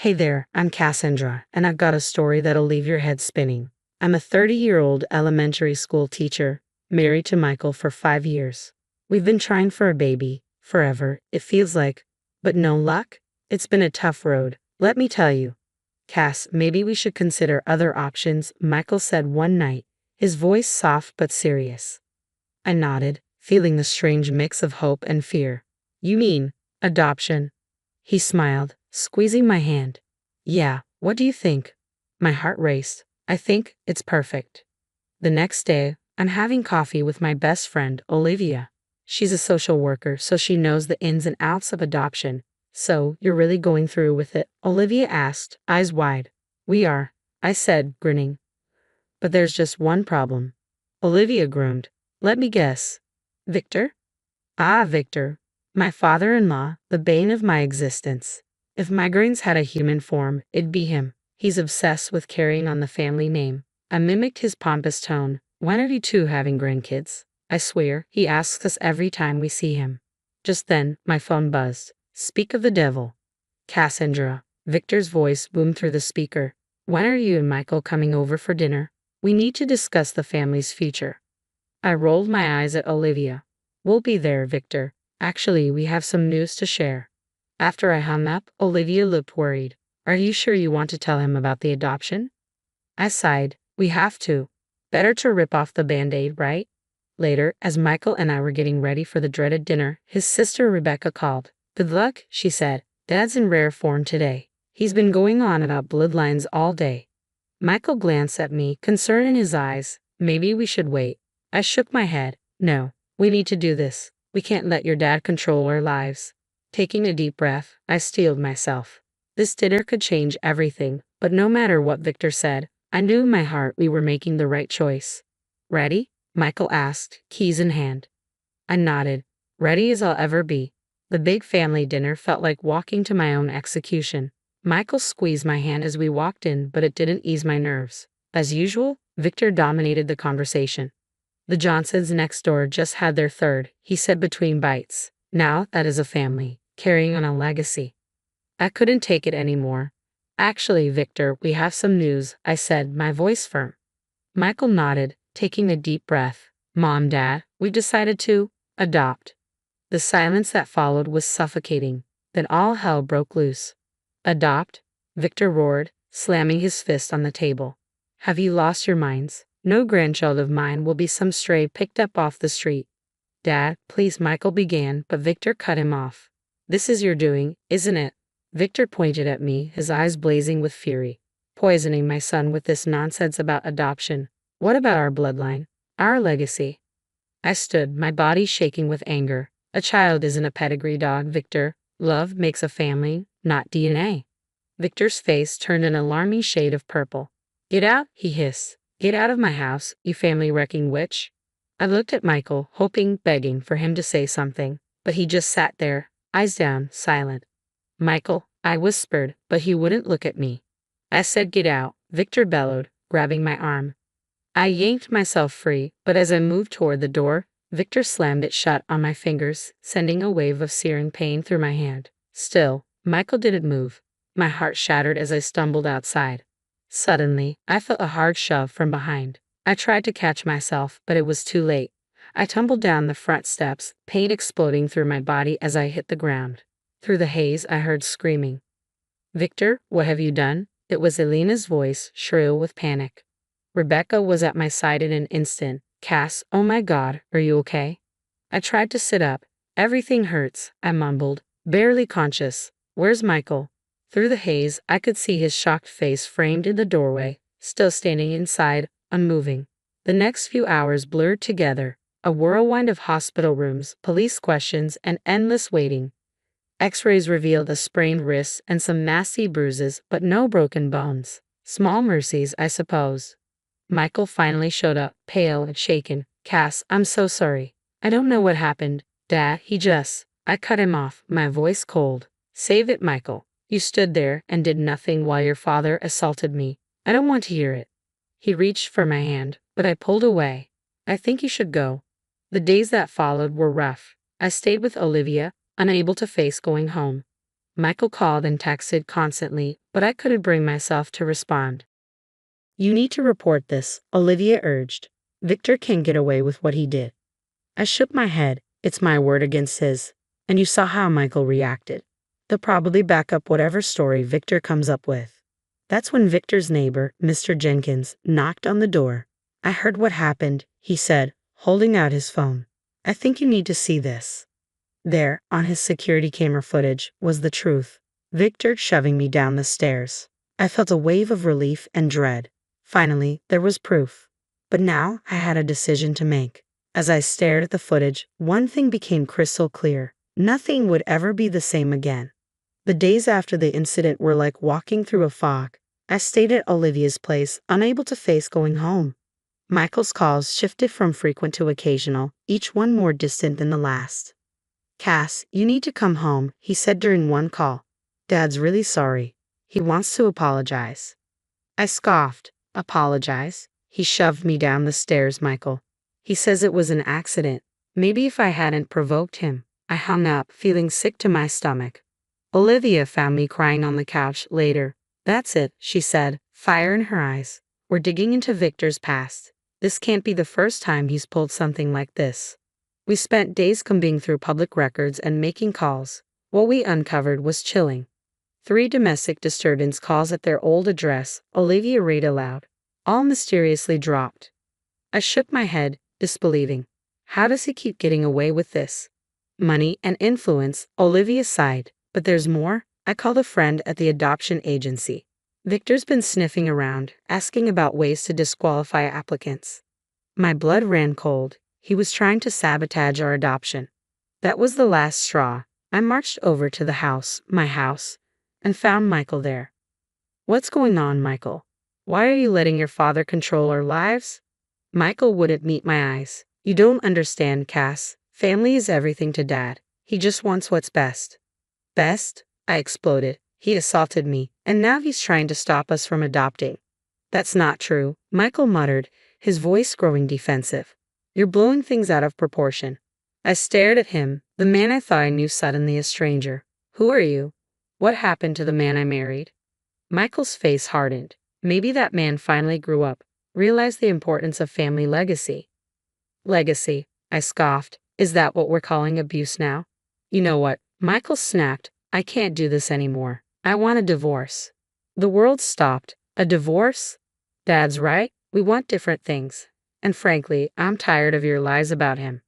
Hey there, I'm Cassandra, and I've got a story that'll leave your head spinning. I'm a 30-year-old elementary school teacher, married to Michael for 5 years. We've been trying for a baby, forever, it feels like, but no luck? It's been a tough road, let me tell you. Cass, maybe we should consider other options, Michael said one night, his voice soft but serious. I nodded, feeling the strange mix of hope and fear. You mean, adoption? He smiled, squeezing my hand. Yeah, what do you think? My heart raced. I think it's perfect. The next day, I'm having coffee with my best friend, Olivia. She's a social worker, so she knows the ins and outs of adoption. So, you're really going through with it? Olivia asked, eyes wide. We are, I said, grinning. But there's just one problem. Olivia groaned. Let me guess. Victor? Ah, Victor. My father-in-law, the bane of my existence. If migraines had a human form, it'd be him. He's obsessed with carrying on the family name. I mimicked his pompous tone. When are you two having grandkids? I swear, he asks us every time we see him. Just then, my phone buzzed. Speak of the devil. Cassandra. Victor's voice boomed through the speaker. When are you and Michael coming over for dinner? We need to discuss the family's future. I rolled my eyes at Olivia. We'll be there, Victor. Actually, we have some news to share. After I hung up, Olivia looked worried. Are you sure you want to tell him about the adoption? I sighed. We have to. Better to rip off the band-aid, right? Later, as Michael and I were getting ready for the dreaded dinner, his sister Rebecca called. Good luck, she said. Dad's in rare form today. He's been going on about bloodlines all day. Michael glanced at me, concern in his eyes. Maybe we should wait. I shook my head. No, we need to do this. We can't let your dad control our lives. Taking a deep breath, I steeled myself. This dinner could change everything, but no matter what Victor said, I knew in my heart we were making the right choice. Ready? Michael asked, keys in hand. I nodded. Ready as I'll ever be. The big family dinner felt like walking to my own execution. Michael squeezed my hand as we walked in, but it didn't ease my nerves. As usual, Victor dominated the conversation. The Johnsons next door just had their third, he said between bites. Now that is a family, carrying on a legacy. I couldn't take it anymore. Actually, Victor, we have some news, I said, my voice firm. Michael nodded, taking a deep breath. Mom, Dad, we've decided to adopt. The silence that followed was suffocating. Then all hell broke loose. Adopt? Victor roared, slamming his fist on the table. Have you lost your minds? No grandchild of mine will be some stray picked up off the street. Dad, please, Michael began, but Victor cut him off. This is your doing, isn't it? Victor pointed at me, his eyes blazing with fury. Poisoning my son with this nonsense about adoption. What about our bloodline? Our legacy? I stood, my body shaking with anger. A child isn't a pedigree dog, Victor. Love makes a family, not DNA. Victor's face turned an alarming shade of purple. Get out, he hissed. Get out of my house, you family-wrecking witch. I looked at Michael, hoping, begging for him to say something, but he just sat there, eyes down, silent. Michael, I whispered, but he wouldn't look at me. I said get out, Victor bellowed, grabbing my arm. I yanked myself free, but as I moved toward the door, Victor slammed it shut on my fingers, sending a wave of searing pain through my hand. Still, Michael didn't move. My heart shattered as I stumbled outside. Suddenly, I felt a hard shove from behind. I tried to catch myself, but it was too late. I tumbled down the front steps, pain exploding through my body as I hit the ground. Through the haze, I heard screaming. Victor, what have you done? It was Elena's voice, shrill with panic. Rebecca was at my side in an instant. Cass, oh my God, are you okay? I tried to sit up. Everything hurts, I mumbled, barely conscious. Where's Michael? Through the haze, I could see his shocked face framed in the doorway, still standing inside, unmoving. The next few hours blurred together, a whirlwind of hospital rooms, police questions, and endless waiting. X-rays revealed a sprained wrist and some nasty bruises, but no broken bones. Small mercies, I suppose. Michael finally showed up, pale and shaken. Cass, I'm so sorry. I don't know what happened. Dad, I cut him off, my voice cold. Save it, Michael. You stood there and did nothing while your father assaulted me. I don't want to hear it. He reached for my hand, but I pulled away. I think you should go. The days that followed were rough. I stayed with Olivia, unable to face going home. Michael called and texted constantly, but I couldn't bring myself to respond. You need to report this, Olivia urged. Victor can't get away with what he did. I shook my head. It's my word against his. And you saw how Michael reacted. They'll probably back up whatever story Victor comes up with. That's when Victor's neighbor, Mr. Jenkins, knocked on the door. I heard what happened, he said, holding out his phone. I think you need to see this. There, on his security camera footage, was the truth. Victor shoving me down the stairs. I felt a wave of relief and dread. Finally, there was proof. But now I had a decision to make. As I stared at the footage, one thing became crystal clear. Nothing would ever be the same again. The days after the incident were like walking through a fog. I stayed at Olivia's place, unable to face going home. Michael's calls shifted from frequent to occasional, each one more distant than the last. Cass, you need to come home, he said during one call. Dad's really sorry. He wants to apologize. I scoffed. Apologize? He shoved me down the stairs, Michael. He says it was an accident. Maybe if I hadn't provoked him. I hung up, feeling sick to my stomach. Olivia found me crying on the couch later. That's it, she said, fire in her eyes. We're digging into Victor's past. This can't be the first time he's pulled something like this. We spent days combing through public records and making calls. What we uncovered was chilling. 3 domestic disturbance calls at their old address, Olivia read aloud. All mysteriously dropped. I shook my head, disbelieving. How does he keep getting away with this? Money and influence, Olivia sighed. But there's more. I called a friend at the adoption agency. Victor's been sniffing around, asking about ways to disqualify applicants. My blood ran cold. He was trying to sabotage our adoption. That was the last straw. I marched over to the house, my house, and found Michael there. What's going on, Michael? Why are you letting your father control our lives? Michael wouldn't meet my eyes. You don't understand, Cass. Family is everything to Dad. He just wants what's best. Best? I exploded. He assaulted me, and now he's trying to stop us from adopting. That's not true, Michael muttered, his voice growing defensive. You're blowing things out of proportion. I stared at him, the man I thought I knew suddenly a stranger. Who are you? What happened to the man I married? Michael's face hardened. Maybe that man finally grew up, realized the importance of family legacy. Legacy, I scoffed. Is that what we're calling abuse now? You know what? Michael snapped. I can't do this anymore. I want a divorce. The world stopped. A divorce? Dad's right. We want different things. And frankly, I'm tired of your lies about him.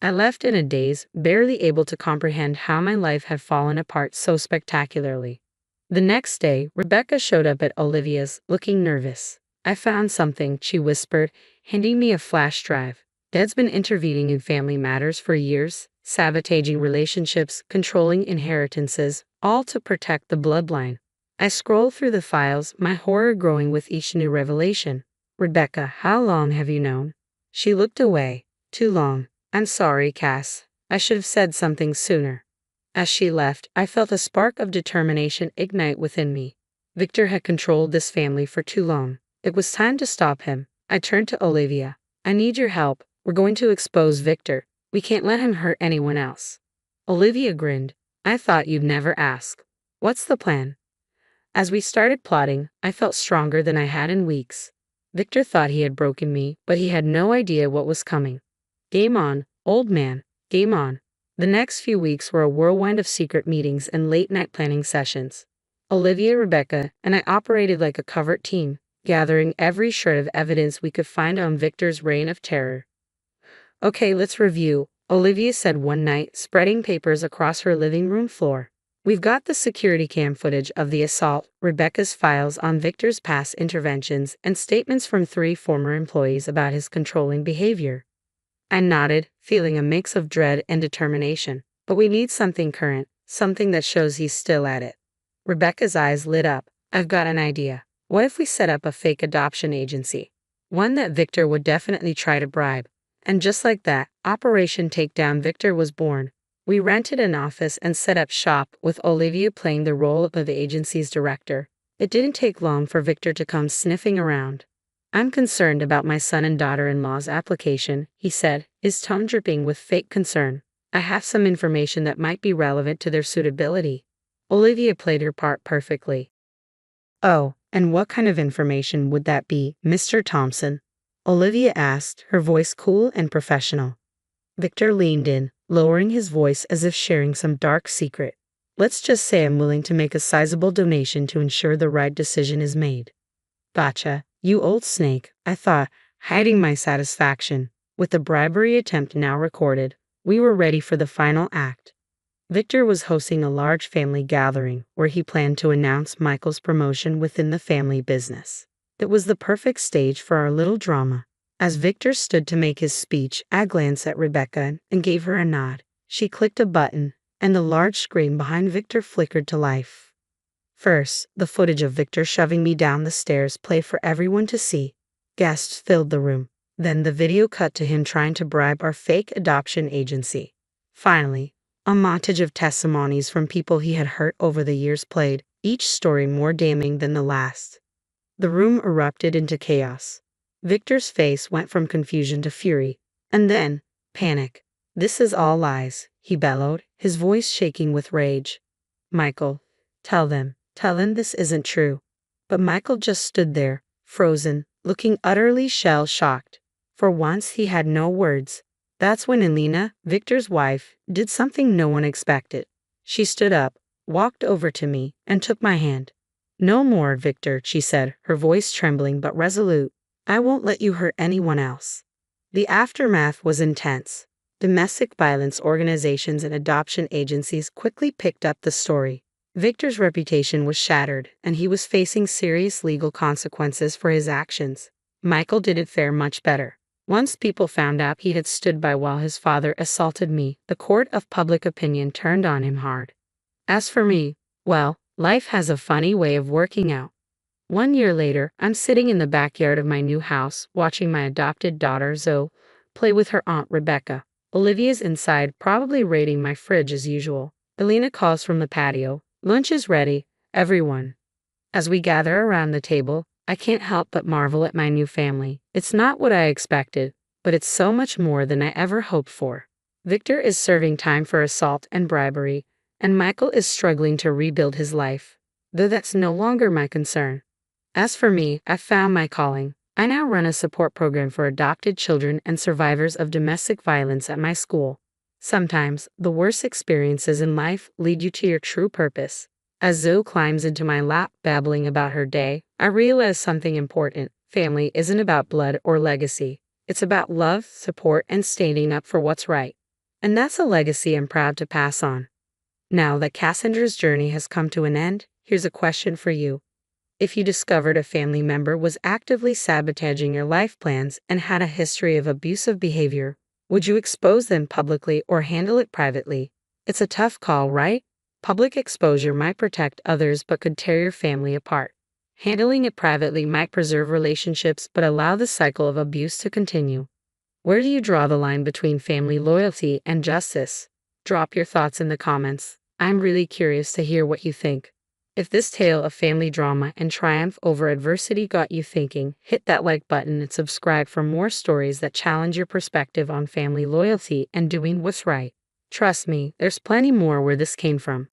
I left in a daze, barely able to comprehend how my life had fallen apart so spectacularly. The next day, Rebecca showed up at Olivia's, looking nervous. I found something, she whispered, handing me a flash drive. Dad's been intervening in family matters for years, sabotaging relationships, controlling inheritances, all to protect the bloodline. I scrolled through the files, my horror growing with each new revelation. Rebecca, how long have you known? She looked away. Too long. I'm sorry, Cass. I should have said something sooner. As she left, I felt a spark of determination ignite within me. Victor had controlled this family for too long. It was time to stop him. I turned to Olivia. I need your help. We're going to expose Victor. We can't let him hurt anyone else. Olivia grinned. I thought you'd never ask. What's the plan? As we started plotting, I felt stronger than I had in weeks. Victor thought he had broken me, but he had no idea what was coming. Game on, old man, game on. The next few weeks were a whirlwind of secret meetings and late-night planning sessions. Olivia, Rebecca, and I operated like a covert team, gathering every shred of evidence we could find on Victor's reign of terror. Okay, let's review, Olivia said one night, spreading papers across her living room floor. We've got the security cam footage of the assault, Rebecca's files on Victor's past interventions, and statements from 3 former employees about his controlling behavior. I nodded, feeling a mix of dread and determination. But we need something current, something that shows he's still at it. Rebecca's eyes lit up. I've got an idea. What if we set up a fake adoption agency? One that Victor would definitely try to bribe. And just like that, Operation Takedown Victor was born. We rented an office and set up shop, with Olivia playing the role of the agency's director. It didn't take long for Victor to come sniffing around. I'm concerned about my son and daughter-in-law's application, he said, his tone dripping with fake concern. I have some information that might be relevant to their suitability. Olivia played her part perfectly. Oh, and what kind of information would that be, Mr. Thompson? Olivia asked, her voice cool and professional. Victor leaned in, lowering his voice as if sharing some dark secret. Let's just say I'm willing to make a sizable donation to ensure the right decision is made. Gotcha, you old snake, I thought, hiding my satisfaction. With the bribery attempt now recorded, we were ready for the final act. Victor was hosting a large family gathering where he planned to announce Michael's promotion within the family business. It was the perfect stage for our little drama. As Victor stood to make his speech, I glanced at Rebecca and gave her a nod. She clicked a button, and the large screen behind Victor flickered to life. First, the footage of Victor shoving me down the stairs played for everyone to see. Guests filled the room. Then the video cut to him trying to bribe our fake adoption agency. Finally, a montage of testimonies from people he had hurt over the years played, each story more damning than the last. The room erupted into chaos. Victor's face went from confusion to fury, and then panic. "This is all lies," he bellowed, his voice shaking with rage. "Michael, tell them this isn't true." But Michael just stood there, frozen, looking utterly shell-shocked. For once he had no words. That's when Elena, Victor's wife, did something no one expected. She stood up, walked over to me, and took my hand. "No more, Victor," she said, her voice trembling but resolute. "I won't let you hurt anyone else." The aftermath was intense. Domestic violence organizations and adoption agencies quickly picked up the story. Victor's reputation was shattered, and he was facing serious legal consequences for his actions. Michael didn't fare much better. Once people found out he had stood by while his father assaulted me, the court of public opinion turned on him hard. As for me, well, life has a funny way of working out. 1 year later, I'm sitting in the backyard of my new house, watching my adopted daughter Zoe play with her aunt Rebecca. Olivia's inside, probably raiding my fridge as usual. Elena calls from the patio, "Lunch is ready, everyone." As we gather around the table, I can't help but marvel at my new family. It's not what I expected, but it's so much more than I ever hoped for. Victor is serving time for assault and bribery, and Michael is struggling to rebuild his life. Though that's no longer my concern. As for me, I found my calling. I now run a support program for adopted children and survivors of domestic violence at my school. Sometimes, the worst experiences in life lead you to your true purpose. As Zoe climbs into my lap babbling about her day, I realize something important. Family isn't about blood or legacy. It's about love, support, and standing up for what's right. And that's a legacy I'm proud to pass on. Now that Cassandra's journey has come to an end, here's a question for you. If you discovered a family member was actively sabotaging your life plans and had a history of abusive behavior, would you expose them publicly or handle it privately? It's a tough call, right? Public exposure might protect others but could tear your family apart. Handling it privately might preserve relationships but allow the cycle of abuse to continue. Where do you draw the line between family loyalty and justice? Drop your thoughts in the comments. I'm really curious to hear what you think. If this tale of family drama and triumph over adversity got you thinking, hit that like button and subscribe for more stories that challenge your perspective on family loyalty and doing what's right. Trust me, there's plenty more where this came from.